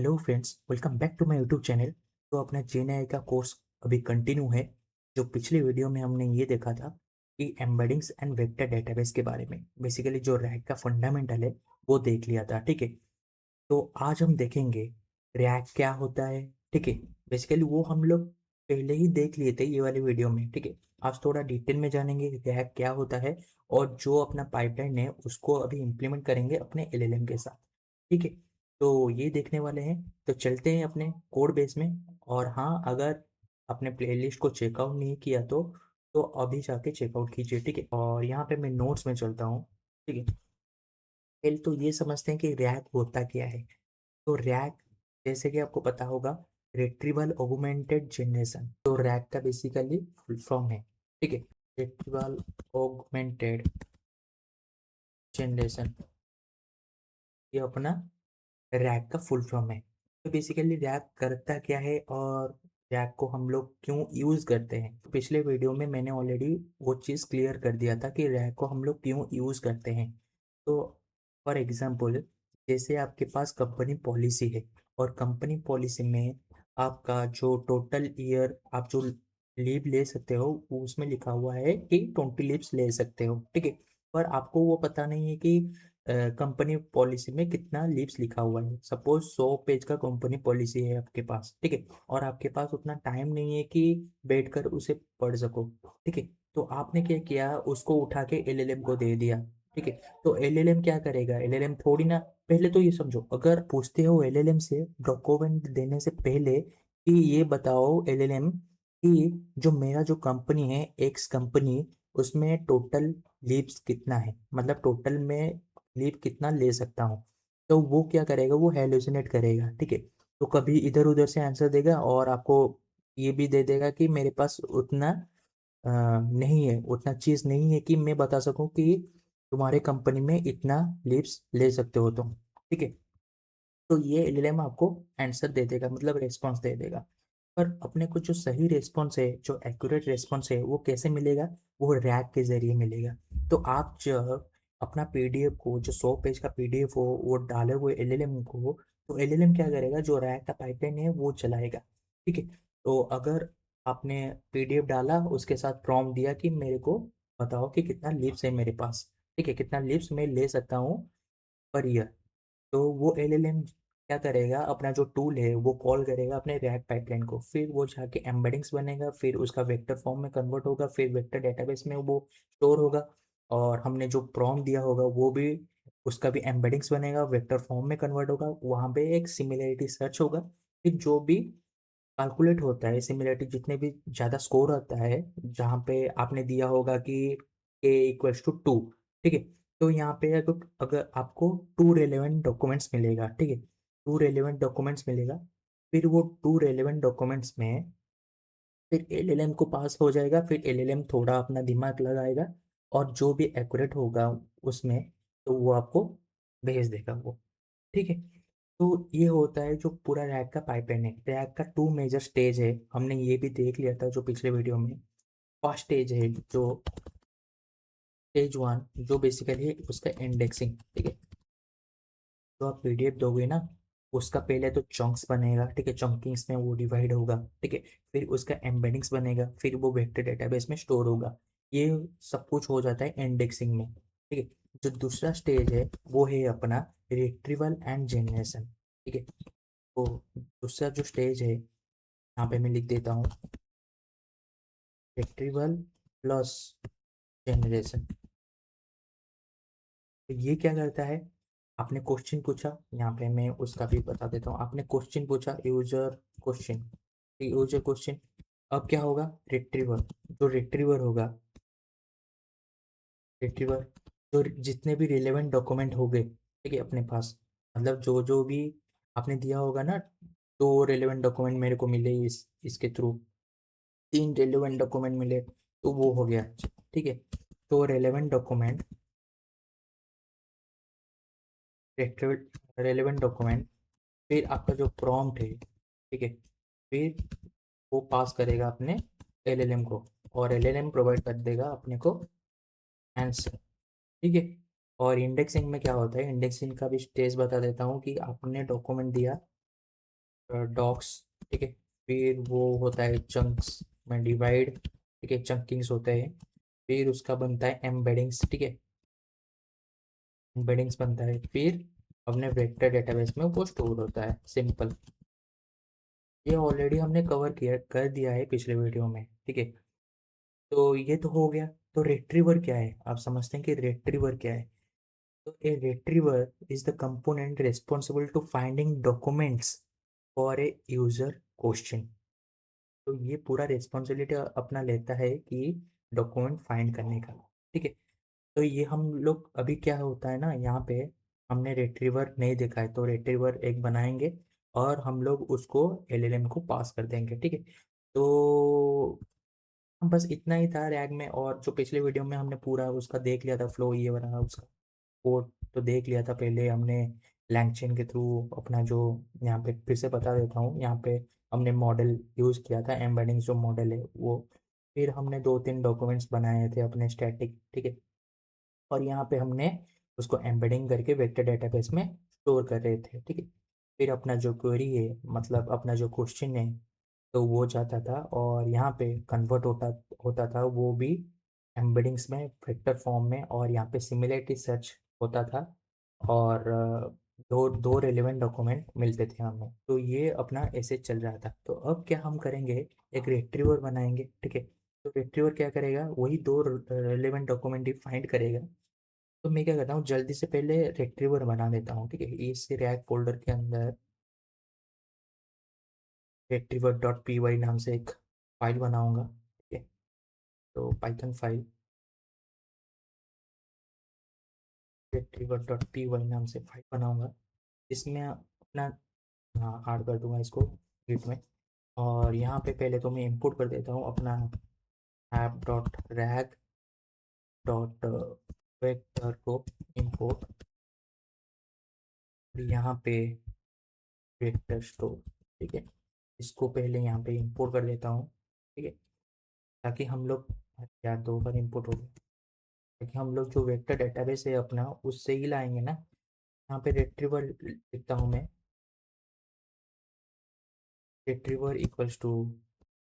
Hello friends, welcome back to my YouTube channel. तो अपना जेएनआई का कोर्स अभी कंटिन्यू है। जो पिछले वीडियो में हमने ये देखा था कि एम्बेडिंग्स एंड वेक्टर डेटाबेस के बारे में, बेसिकली जो रैक का फंडामेंटल है वो देख लिया था। ठीक है, तो आज हम देखेंगे रैक क्या होता है। ठीक है, बेसिकली वो हम लोग पहले ही देख लिए थे ये वाले वीडियो में। ठीक है, आज थोड़ा डिटेल में जानेंगे रैक क्या होता है और जो अपना पाइपलाइन है उसको अभी इम्प्लीमेंट करेंगे अपने एलएलएम के साथ। ठीक है, तो ये देखने वाले हैं। तो चलते हैं अपने कोड बेस में। और हाँ, अगर अपने प्लेलिस्ट को चेकआउट नहीं किया तो अभी जाके चेकआउट कीजिए। ठीक है, और यहाँ पे मैं नोट्स में चलता हूँ। ठीक है, पहले तो ये समझते हैं कि रैक होता क्या है। तो रैक, जैसे कि आपको पता होगा, रिट्रीवल ऑगमेंटेड जनरेशन। तो रैक का बेसिकली फुल फॉर्म है। ठीक है, रिट्रीवल ऑगमेंटेड जनरेशन, ये अपना रैक का फुल फॉर्म है। तो बेसिकली रैक करता क्या है और रैक को हम लोग क्यों यूज़ करते हैं। तो पिछले वीडियो में मैंने ऑलरेडी वो चीज़ क्लियर कर दिया था कि रैक को हम लोग क्यों यूज़ करते हैं। तो फॉर एग्जांपल, जैसे आपके पास कंपनी पॉलिसी है और कंपनी पॉलिसी में आपका जो टोटल ईयर आप जो लीव ले सकते हो वो उसमें लिखा हुआ है कि 20 लीव्स ले सकते हो। ठीक है, पर आपको वो पता नहीं है कि कंपनी पॉलिसी में कितना लीव्स लिखा हुआ है। सपोज 100 पेज का कंपनी पॉलिसी है आपके पास। ठीक है, और आपके पास उतना टाइम नहीं है कि बैठकर उसे पढ़ सको। ठीक है, तो आपने क्या किया, उसको उठा के एलएलएम को दे दिया। ठीक है, तो एलएलएम क्या करेगा, एलएलएम थोड़ी ना, पहले तो ये समझो, अगर पूछते हो एलएलएम से डॉक्यूमेंट देने से पहले कि ये बताओ एलएलएम कि जो मेरा जो कंपनी है एक्स कंपनी, उसमें टोटल लीव्स कितना है, मतलब टोटल में लीव कितना ले सकता हूँ। तो वो क्या करेगा, वो हेलुसिनेट करेगा। ठीक है, तो कभी इधर उधर से आंसर देगा और आपको ये भी दे देगा कि मेरे पास उतना नहीं है, उतना चीज़ नहीं है कि मैं बता सकूं कि तुम्हारे कंपनी में इतना लीव्स ले सकते हो तुम। ठीक है, तो ये एलएलएम आपको आंसर दे देगा, मतलब रेस्पॉन्स दे देगा। पर अपने को जो सही रेस्पॉन्स है, जो एक्यूरेट रेस्पॉन्स है, वो कैसे मिलेगा, वो रैक के जरिए मिलेगा। तो आप जब अपना पीडीएफ को, जो 100 पेज का पीडीएफ हो, वो डाले हुए एलएलएम को, तो एलएलएम क्या करेगा, जो रैक का पाइपलाइन है वो चलाएगा। ठीक है, तो अगर आपने पीडीएफ डाला, उसके साथ प्रॉम्प्ट दिया कि मेरे को बताओ कि कितना लीव्स है मेरे पास। ठीक है, कितना लीव्स मैं ले सकता हूँ पर ईयर। तो वो एलएलएम क्या करेगा, अपना जो टूल है वो कॉल करेगा अपने रैक पाइपलाइन को, फिर वो जाके एम्बेडिंग्स बनेगा, फिर उसका वेक्टर फॉर्म में कन्वर्ट होगा, फिर वेक्टर डेटाबेस में वो स्टोर होगा। और हमने जो प्रॉम्प्ट दिया होगा वो भी, उसका भी एम्बेडिंग्स बनेगा, वेक्टर फॉर्म में कन्वर्ट होगा, वहाँ पे एक सिमिलरिटी सर्च होगा। फिर जो भी कैलकुलेट होता है सिमिलरिटी, जितने भी ज़्यादा स्कोर आता है, जहाँ पे आपने दिया होगा कि k = 2। ठीक है, तो यहाँ पे अगर आपको टू रेलेवेंट डॉक्यूमेंट्स मिलेगा। ठीक है, टू रेलेवेंट डॉक्यूमेंट्स मिलेगा, फिर वो टू रेलेवेंट डॉक्यूमेंट्स में फिर एलएलएम को पास हो जाएगा, फिर एलएलएम थोड़ा अपना दिमाग लगाएगा और जो भी एक्यूरेट होगा उसमें, तो वो आपको भेज देगा वो। ठीक है, तो ये होता है जो पूरा रैक का पाइपलाइन है। रैक का टू मेजर स्टेज है, हमने ये भी देख लिया था जो पिछले वीडियो में। फर्स्ट स्टेज है जो स्टेज वन, जो बेसिकली है उसका इंडेक्सिंग। ठीक है, तो आप पीडीएफ दोगे ना, उसका पहले तो चंक्स बनेगा। ठीक है, चंकिंग्स में वो डिवाइड होगा। ठीक है, फिर उसका एम्बेडिंग्स बनेगा, फिर वो वेक्टर डेटाबेस में स्टोर होगा। ये सब कुछ हो जाता है इंडेक्सिंग में। ठीक है, जो दूसरा स्टेज है वो है अपना रिट्रीवल एंड जनरेशन। ठीक है, तो दूसरा जो स्टेज है, यहाँ पे मैं लिख देता हूँ, रिट्रीवल प्लस जनरेशन। तो ये क्या करता है, आपने क्वेश्चन पूछा, यहाँ पे मैं उसका भी बता देता हूँ। आपने क्वेश्चन पूछा, यूजर क्वेश्चन, यूजर क्वेश्चन। अब क्या होगा, रिट्रीवर, जो रिट्रीवर होगा, रिट्रीवर जो जितने भी रिलेवेंट डॉक्यूमेंट हो गए, ठीक है, अपने पास, मतलब जो जो भी आपने दिया होगा ना, दो रिलेवेंट डॉक्यूमेंट मेरे को मिले इसके थ्रू, तीन रिलेवेंट डॉक्यूमेंट मिले, तो वो हो गया। ठीक है, तो रिलेवेंट डॉक्यूमेंट, रेलेवेंट डॉक्यूमेंट, फिर आपका जो प्रॉम्प्ट है, ठीक है, फिर वो पास करेगा अपने एलएलएम को, और एलएलएम प्रोवाइड कर देगा अपने को आंसर। ठीक है, और इंडेक्सिंग में क्या होता है, इंडेक्सिंग का भी स्टेज बता देता हूँ कि आपने डॉक्यूमेंट दिया, डॉक्स, ठीक है। फिर वो होता है चंक्स में डिवाइड, ठीक है, चंकिंग्स होते हैं। फिर उसका बनता है एम्बेडिंग्स, ठीक है, एम्बेडिंग्स बनता है। फिर अपने वेक्टर डेटाबेस में वो स्टोर होता है, सिंपल। ये ऑलरेडी हमने कवर किया कर दिया है पिछले वीडियो में, ठीक है। तो ये तो हो गया। तो रिट्रीवर क्या है, आप समझते हैं कि रिट्रीवर क्या है? तो ए retriever is the component responsible to finding documents for a user question। तो ये पूरा रिस्पॉन्सिबिलिटी अपना लेता है कि डॉक्यूमेंट फाइंड करने का, ठीक है। तो ये हम लोग अभी क्या होता है ना, यहाँ पे हमने रिट्रीवर नहीं देखा है, तो रिट्रीवर एक बनाएंगे और हम लोग उसको एलएलएम को पास कर देंगे, ठीक है। तो बस इतना ही था रैग में। और जो पिछले वीडियो में हमने पूरा उसका देख लिया था फ्लो, ये वाला उसका कोड तो देख लिया था पहले हमने लैंगचेन के थ्रू अपना, जो यहाँ पे फिर से बता देता हूँ। यहाँ पे हमने मॉडल यूज़ किया था, एम्बेडिंग जो मॉडल है वो। फिर हमने 2-3 डॉक्यूमेंट्स बनाए थे अपने स्टैटिक, ठीक है। और यहाँ पे हमने उसको एम्बेडिंग करके वेक्टर डेटाबेस में स्टोर कर रहे थे, ठीक है। फिर अपना जो क्वेरी है, मतलब अपना जो क्वेश्चन है, तो वो जाता था और यहाँ पे कन्वर्ट होता होता था वो भी एम्बेडिंग्स में वेक्टर फॉर्म में। और यहाँ पे सिमिलरिटी सर्च होता था और दो दो रेलेवेंट डॉक्यूमेंट मिलते थे हमें। तो ये अपना ऐसे चल रहा था। तो अब क्या हम करेंगे, एक रिट्रीवर बनाएंगे, ठीक है। तो रिट्रीवर क्या करेगा, वही दो रेलेवेंट डॉक्यूमेंट ही फाइंड करेगा। तो मैं क्या करता हूँ, जल्दी से पहले रिट्रीवर बना देता हूँ, ठीक है। इस रैक फोल्डर के अंदर रिट्रीवर डॉट पी वाई नाम से एक फाइल बनाऊंगा, ठीक है। तो Python file retriever dot p y नाम से फाइल बनाऊंगा। इसमें अपना, हाँ, ऐड कर दूंगा इसको गिट में। और यहाँ पे पहले तो मैं इंपोर्ट कर देता हूँ अपना app dot rag dot vector को इंपोर्ट। यहाँ पे वेक्टर स्टोर, ठीक है। इसको पहले यहाँ पे इंपोर्ट कर देता हूँ, ठीक है। ताकि हम लोग, यार 2 बार इंपोर्ट हो गया, ताकि हम लोग जो वेक्टर डेटाबेस है अपना उससे ही लाएंगे ना। यहाँ पे रिट्रीवर लिखता हूँ मैं, retriever equals to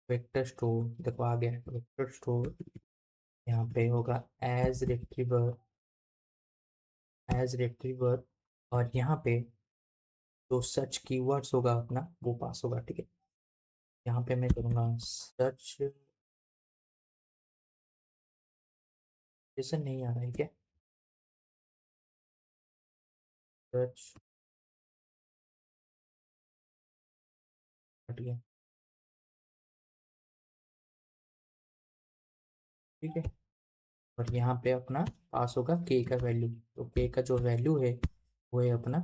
vector store. देखो आ गया वेक्टर स्टोर। यहाँ पे होगा एज रिट्रीवर। और यहाँ पे जो सर्च कीवर्ड्स होगा अपना वो पास होगा, ठीक है। यहाँ पे मैं करूँगा सर्च, जैसे नहीं आ रहा है क्या, सर्च, हट गया, ठीक है। और यहाँ पे अपना पास होगा के का वैल्यू। तो के का जो वैल्यू है वो है अपना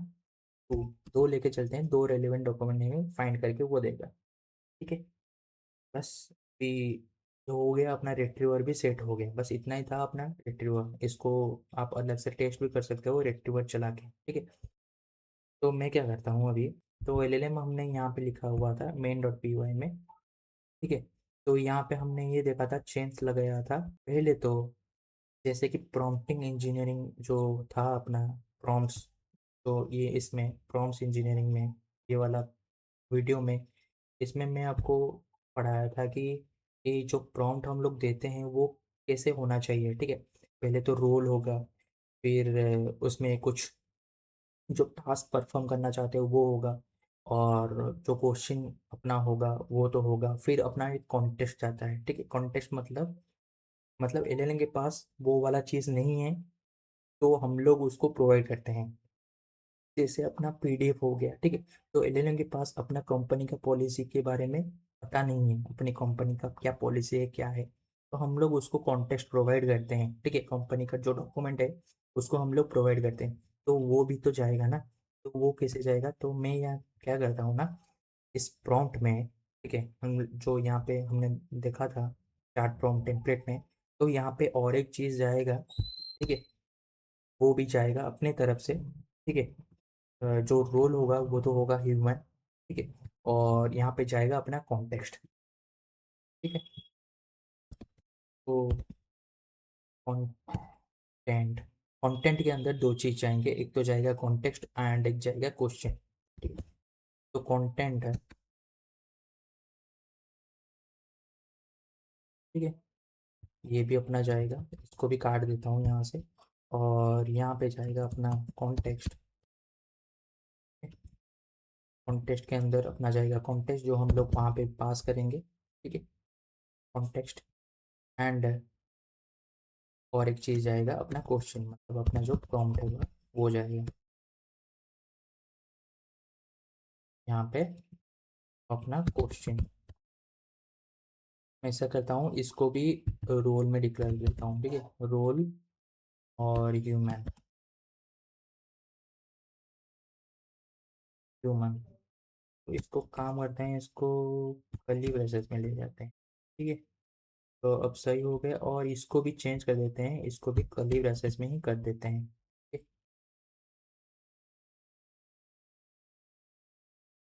2। दो लेके चलते हैं, दो रेलिवेंट डॉक्यूमेंट है फाइंड करके वो देगा, ठीक है। बस भी जो हो गया, अपना रिट्रीवर भी सेट हो गया। बस इतना ही था अपना रिट्रीवर। इसको आप अलग से टेस्ट भी कर सकते हो रिट्रीवर चला के, ठीक है। तो मैं क्या करता हूँ अभी, तो एलएलएम हमने यहाँ पे लिखा हुआ था मेन डॉट पी वाई में, ठीक है। तो यहाँ पे हमने ये देखा था, चेंज लगाया था पहले तो। जैसे कि प्रॉम्प्टिंग इंजीनियरिंग जो था अपना, प्रॉम्प्ट्स, तो ये इसमें प्रॉम्प्ट्स इंजीनियरिंग में, ये वाला वीडियो में, इसमें मैं आपको पढ़ाया था कि ये जो प्रॉम्प्ट हम लोग देते हैं वो कैसे होना चाहिए, ठीक है। पहले तो रोल होगा, फिर उसमें कुछ जो टास्क परफॉर्म करना चाहते हो वो होगा, और जो क्वेश्चन अपना होगा वो तो होगा। फिर अपना एक कॉन्टेस्ट जाता है, ठीक है। कॉन्टेस्ट मतलब एलएलएम के पास वो वाला चीज़ नहीं है, तो हम लोग उसको प्रोवाइड करते हैं। जैसे अपना पीडीएफ हो गया, ठीक है। तो एलएलएम के पास अपना कंपनी का पॉलिसी के बारे में पता नहीं है, अपनी कंपनी का क्या पॉलिसी है क्या है। तो हम लोग उसको कॉन्टेक्स्ट प्रोवाइड करते हैं, ठीक है। कंपनी का जो डॉक्यूमेंट है उसको हम लोग प्रोवाइड करते हैं। तो वो भी तो जाएगा ना। तो वो कैसे जाएगा, तो मैं यहाँ क्या करता हूँ ना, इस प्रॉम्प्ट में, ठीक है, हम जो यहाँ पे हमने देखा था चार्ट प्रॉम्प्ट टेम्पलेट में, तो यहाँ पे और एक चीज़ जाएगा, ठीक है। वो भी जाएगा अपने तरफ से, ठीक है। जो रोल होगा वो तो होगा ह्यूमन, ठीक है। और यहाँ पे जाएगा अपना कॉन्टेक्स्ट, ठीक है। तो कंटेंट, कंटेंट के अंदर दो चीज जाएंगे, एक तो जाएगा कॉन्टेक्स्ट एंड एक जाएगा क्वेश्चन, ठीक है। तो कंटेंट है, ठीक है, ये भी अपना जाएगा, इसको भी काट देता हूँ यहाँ से। और यहाँ पे जाएगा अपना कॉन्टेक्स्ट। कॉन्टेक्स्ट के अंदर अपना जाएगा कॉन्टेक्स्ट जो हम लोग वहाँ पे पास करेंगे, ठीक है, कॉन्टेक्स्ट। एंड और एक चीज़ जाएगा अपना क्वेश्चन, मतलब अपना जो प्रॉम्प्ट होगा वो जाएगा यहाँ पे अपना क्वेश्चन। मैं ऐसा करता हूँ, इसको भी रोल में डिक्लेयर देता हूँ, ठीक है, रोल और ह्यूमन। ह्यूमन, तो इसको काम करते हैं, इसको कर्ली ब्रेसेस में ले जाते हैं, ठीक है। तो अब सही हो गया, और इसको भी चेंज कर देते हैं, इसको भी कर्ली ब्रेसेस में ही कर देते हैं, ठीक है।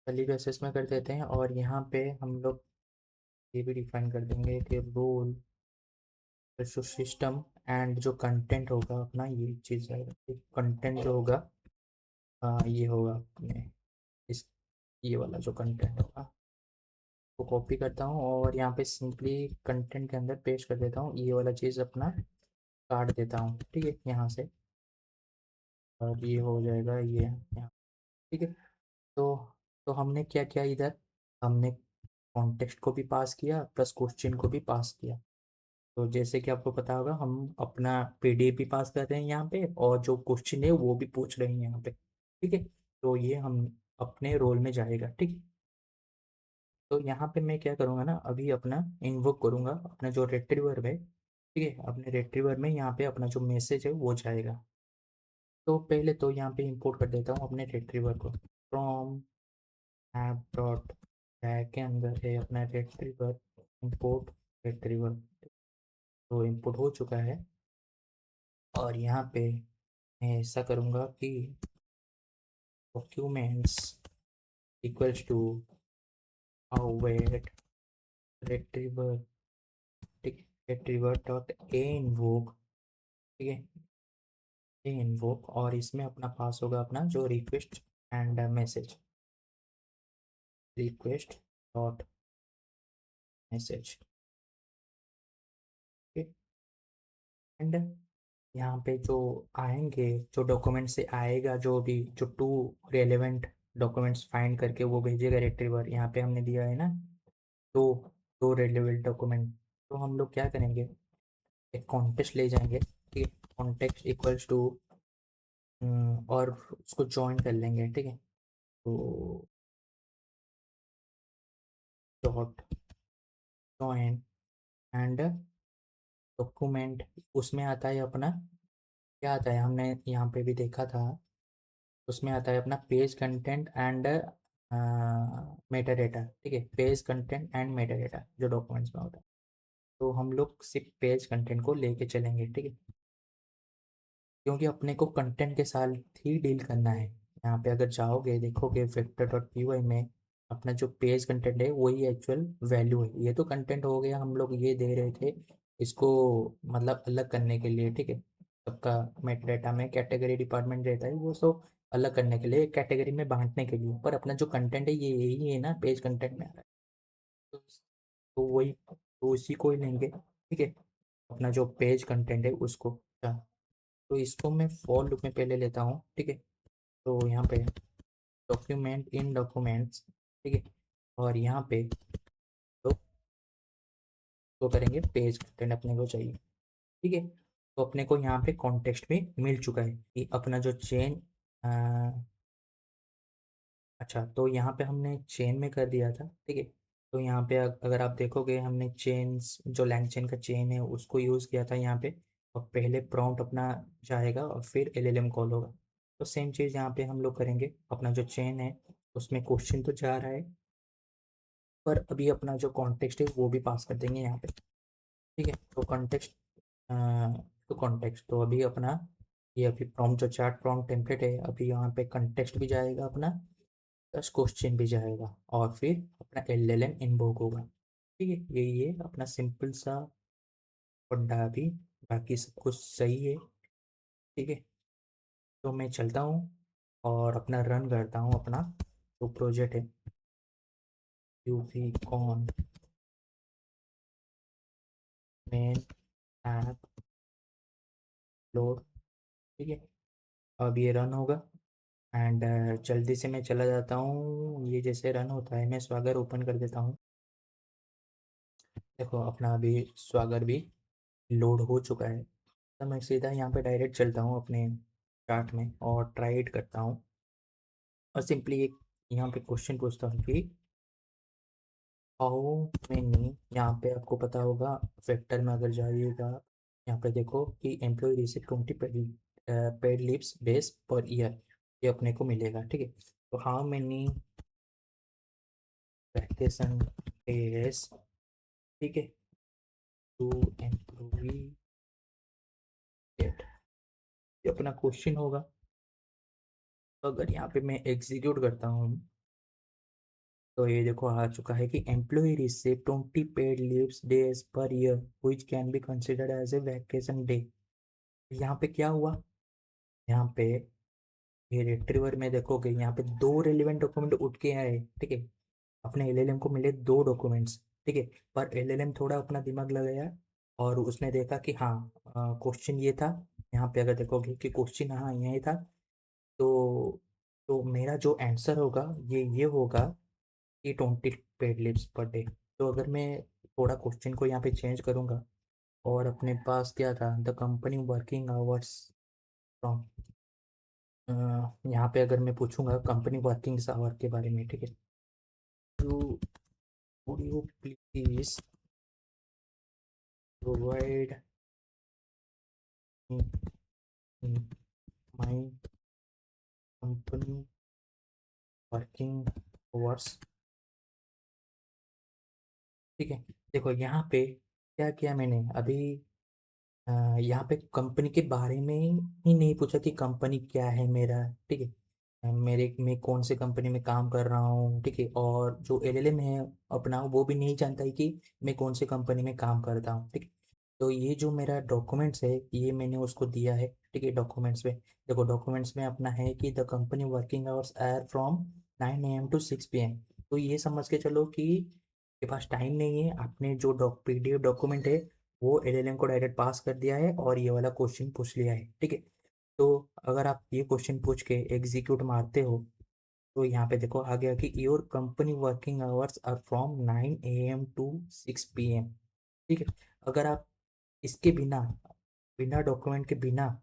कर्ली ब्रेसेस में कर देते हैं, और यहाँ पे हम लोग ये भी डिफाइन कर देंगे कि रोल जो सिस्टम एंड जो कंटेंट होगा अपना, ये चीज़ है, कंटेंट जो होगा ये होगा अपने इस, ये वाला जो कंटेंट होगा वो कॉपी करता हूँ, और यहाँ पे सिंपली कंटेंट के अंदर पेस्ट कर देता हूँ, ये वाला चीज़ अपना काट देता हूँ, ठीक है, यहाँ से। और ये हो जाएगा ये यहाँ, ठीक है। तो तो हमने क्या किया इधर, हमने कॉन्टेक्स्ट को भी पास किया प्लस क्वेश्चन को भी पास किया। तो जैसे कि आपको पता होगा, हम अपना पीडीएफ भी पास कर रहे हैं यहाँ पे, और जो क्वेश्चन है वो भी पूछ रहे हैं यहाँ पे, ठीक है। तो ये हम अपने रोल में जाएगा, ठीक है। तो यहाँ पे मैं क्या करूँगा ना, अभी अपना इन्वोक करूँगा अपना जो रेट्रीवर है, ठीक है, अपने रेट्रीवर में यहाँ पे अपना जो मैसेज है वो जाएगा। तो पहले तो यहाँ पे इंपोर्ट कर देता हूँ अपने रेट्रीवर को, फ्रॉम ऐप डॉट टैग के अंदर है अपना रेट्रीवर, इंपोर्ट रेट्रीवर। तो इंपोर्ट हो चुका है, और यहाँ पे मैं ऐसा करूँगा कि documents equals to await retriever, ठीक, retriever डॉट ए इन्वोक, ठीक है, ए इन्वोक, और इसमें अपना पास होगा अपना जो request and message, request dot message, ठीक। एंड यहाँ पे जो आएंगे, जो डॉक्यूमेंट से आएगा, जो भी जो टू रेलेवेंट डॉक्यूमेंट्स फाइंड करके वो भेजेगा रिट्रीवर, यहाँ पे हमने दिया है ना दो, दो रेलेवेंट डॉक्यूमेंट। तो हम लोग क्या करेंगे, एक कॉन्टेक्स्ट ले जाएंगे, ठीक है, कॉन्टेक्स्ट इक्वल्स टू, और उसको ज्वाइन कर लेंगे, ठीक है। तो डॉट ज्वाइन एंड डॉक्यूमेंट, उसमें आता है अपना, क्या आता है हमने यहाँ पे भी देखा था, उसमें आता है अपना page content and Meta data, ठीक है, page content and Meta data जो डॉक्यूमेंट्स में होता है। तो हम लोग सिर्फ पेज कंटेंट को लेके चलेंगे, ठीक है, क्योंकि अपने को कंटेंट के साथ ही डील करना है। यहाँ पे अगर जाओगे देखोगे वेक्टर डॉट पी वाई में, अपना जो पेज कंटेंट है वही एक्चुअल वैल्यू है। ये तो कंटेंट हो गया, हम लोग ये दे रहे थे इसको, मतलब अलग करने के लिए, ठीक है। सबका मेटा डेटा में कैटेगरी डिपार्टमेंट रहता है, वो सब अलग करने के लिए, कैटेगरी में बांटने के लिए, पर अपना जो कंटेंट है ये यही है ना, पेज कंटेंट में आ रहा है। तो वही, तो इसी को ही लेंगे, ठीक है, अपना जो पेज कंटेंट है उसको। अच्छा, तो इसको मैं फॉर लूप में पहले लेता हूँ, ठीक है। तो यहाँ पे डॉक्यूमेंट इन डॉक्यूमेंट्स, ठीक है, और यहाँ पे तो करेंगे पेज कंटेंट अपने को चाहिए, ठीक है। तो अपने को यहाँ पे कॉन्टेक्स्ट भी मिल चुका है कि अपना जो चेन, अच्छा, तो यहाँ पे हमने चेन में कर दिया था, ठीक है। तो यहाँ पे अगर आप देखोगे, हमने चेन्स जो लैंग चेन का चेन है उसको यूज़ किया था यहाँ पे, और पहले प्रॉम्प्ट अपना जाएगा और फिर एलएलएम कॉल होगा। तो सेम चीज़ यहाँ पे हम लोग करेंगे, अपना जो चेन है उसमें क्वेश्चन तो जा रहा है, पर अभी अपना जो कॉन्टेक्स्ट है वो भी पास कर देंगे यहाँ पे, ठीक है। तो कॉन्टेक्स्ट, तो कॉन्टेक्स्ट तो अभी अपना, ये अभी प्रॉम्प्ट जो चैट प्रॉम्प्ट टेम्पलेट है, अभी यहाँ पे कंटेक्स्ट भी जाएगा अपना, प्लस क्वेश्चन भी जाएगा, और फिर अपना एलएलएम इन्वोक होगा, ठीक है। यही है अपना सिंपल सा पड्डा, अभी बाकी सब कुछ सही है, ठीक है। तो मैं चलता हूँ और अपना रन करता हूँ अपना जो प्रोजेक्ट है। यूसी कॉन मेन ऐप लोड। ठीक है, अब ये रन होगा एंड जल्दी से मैं चला जाता हूँ। ये जैसे रन होता है मैं स्वागर ओपन कर देता हूँ। देखो अपना अभी स्वागर भी लोड हो चुका है। तो मैं सीधा यहाँ पे डायरेक्ट चलता हूँ अपने चार्ट में और ट्राई इट करता हूँ और सिंपली एक यहाँ पे क्वेश्चन पूछता हूँ कि हाउ मैनी, यहाँ पे आपको पता होगा फैक्टर में अगर जाइएगा यहाँ पे देखो कि employ receive 20 paid leaves days per year, ये अपने को मिलेगा। ठीक है, तो हाउ मैनी वैकेशन डेज, ठीक है, टू एम्प्लॉय गेट, ये अपना क्वेश्चन होगा। तो अगर यहाँ पे मैं एग्जीक्यूट करता हूँ तो ये देखो आ चुका है कि employ receive 20 paid leaves days per year which can be considered as a vacation day. यहाँ पे क्या हुआ, यहाँ पे ये रिट्रीवर में देखोगे यहाँ पे दो रेलिवेंट डॉक्यूमेंट उठ के आए। ठीक है, अपने एलएलएम को मिले दो डॉक्यूमेंट्स। ठीक है, पर एलएलएम थोड़ा अपना दिमाग लगाया और उसने देखा कि हाँ क्वेश्चन ये था। यहाँ पे अगर देखोगे कि क्वेश्चन हाँ यही था, तो मेरा जो आंसर होगा ये होगा कि 20 पेड लीव्स पर डे। तो अगर मैं थोड़ा क्वेश्चन को यहाँ पे चेंज करूँगा और अपने पास क्या था, the company working hours from, यहाँ पे अगर मैं पूछूंगा कंपनी वर्किंग आवर के बारे में। ठीक है, तो would you please provide my company working hours. ठीक है, देखो यहाँ पे क्या किया मैंने अभी, यहाँ पे कंपनी के बारे में ही नहीं पूछा कि कंपनी क्या है मेरा। ठीक है, मेरे मैं कौन से कंपनी में काम कर रहा हूँ। ठीक है, और जो एलएलएम है अपना वो भी नहीं जानता है कि मैं कौन से कंपनी में काम करता हूँ। ठीक है, तो ये जो मेरा डॉक्यूमेंट्स है ये मैंने उसको दिया है। ठीक है, डॉक्यूमेंट्स में देखो, डॉक्यूमेंट्स में अपना है कि the company working hours are from 9 AM to 6 PM। तो ये समझ के चलो कि के पास टाइम नहीं है, आपने जो पीडीएफ डॉक्यूमेंट है वो एलएलएम को डायरेक्ट पास कर दिया है और ये वाला क्वेश्चन पूछ लिया है। ठीक है, तो अगर आप ये क्वेश्चन पूछ के एग्जीक्यूट मारते हो तो यहाँ पे देखो आ गया कि your company working hours are from 9 AM to 6 PM। ठीक है, अगर आप इसके बिना, बिना डॉक्यूमेंट के बिना,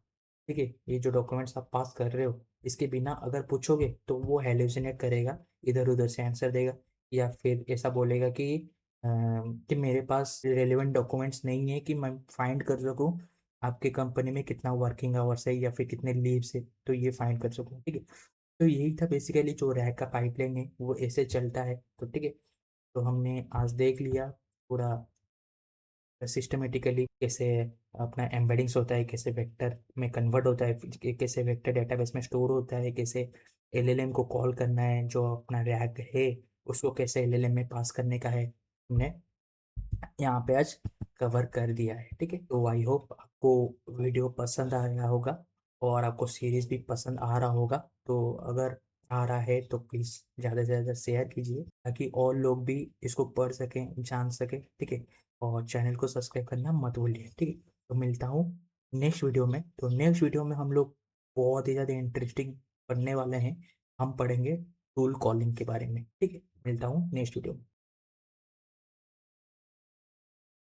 ठीक है, ये जो डॉक्यूमेंट्स आप पास कर रहे हो इसके बिना अगर पूछोगे तो वो हेलुसिनेट करेगा, इधर उधर से आंसर देगा, या फिर ऐसा बोलेगा कि मेरे पास रेलिवेंट डॉक्यूमेंट्स नहीं है कि मैं फाइंड कर सकूँ आपके कंपनी में कितना वर्किंग आवर्स है या फिर कितने लीव्स है, तो ये फाइंड कर सकूँ। ठीक है, तो यही था बेसिकली जो रैक का पाइपलाइन है वो ऐसे चलता है। तो ठीक है, तो हमने आज देख लिया पूरा सिस्टमेटिकली कैसे अपना एम्बेडिंग्स होता है, कैसे वेक्टर में कन्वर्ट होता है, कैसे वेक्टर डेटाबेस में स्टोर होता है, कैसे एलएलएम को कॉल करना है, जो अपना रैक है उसको कैसे एलएलएम में पास करने का है, हमने यहाँ पे आज कवर कर दिया है। ठीक है, तो आई होप आपको वीडियो पसंद आया होगा और आपको सीरीज भी पसंद आ रहा होगा। तो अगर आ रहा है तो प्लीज़ ज़्यादा से ज़्यादा शेयर कीजिए ताकि और लोग भी इसको पढ़ सकें, जान सकें। ठीक है, और चैनल को सब्सक्राइब करना मत भूलिए। ठीक है, तो मिलता हूँ नेक्स्ट वीडियो में। तो नेक्स्ट वीडियो में हम लोग बहुत ही ज़्यादा इंटरेस्टिंग पढ़ने वाले हैं। हम पढ़ेंगे टूल कॉलिंग के बारे में। ठीक है, मिलता हूँ नेक्स्ट वीडियो में।